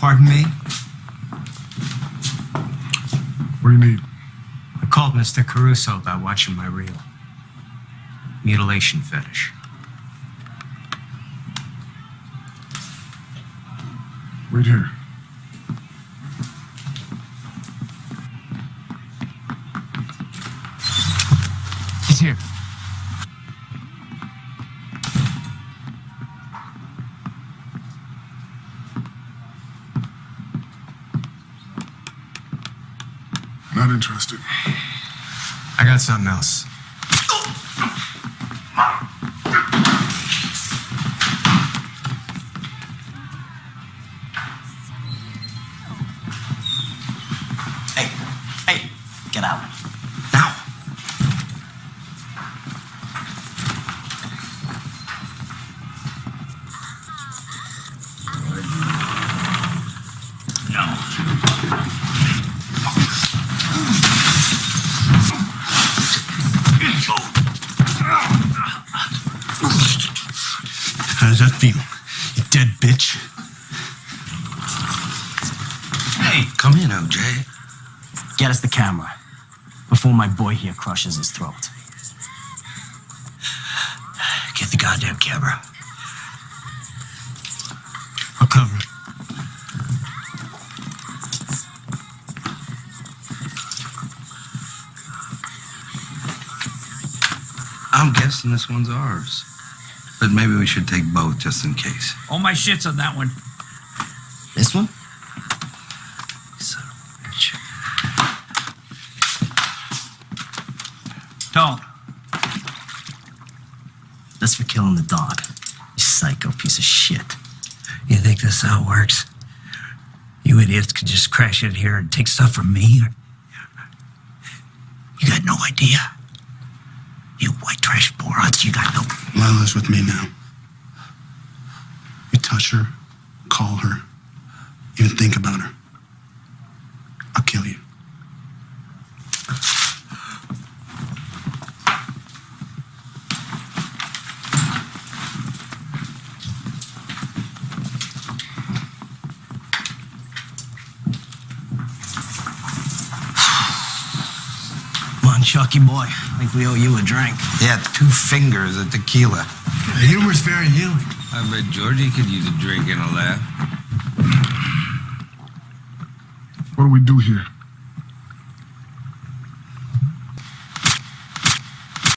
Pardon me? What do you need? I called Mr. Caruso about watching my reel. Mutilation fetish. Wait here. He's here. Not interested. I got something else. Hey, get out. Now. How does that feel, you dead bitch? Hey, come in, OJ. Get us the camera before my boy here crushes his throat. Get the goddamn camera. I'll cover it. I'm guessing this one's ours. But maybe we should take both just in case. All my shit's on that one. This one? Son of a bitch. Don't. That's for killing the dog. You psycho piece of shit. You think this is how it works? You idiots could just crash in here and take stuff from me? You got no idea. You white trash morons, you got no... Lila's with me now. You touch her, call her, even think about her, I'll kill you. Come on, Chucky boy. I think we owe you a drink. Yeah, 2 fingers of tequila. The humor's very healing. I bet Georgie could use a drink and a laugh. What do we do here?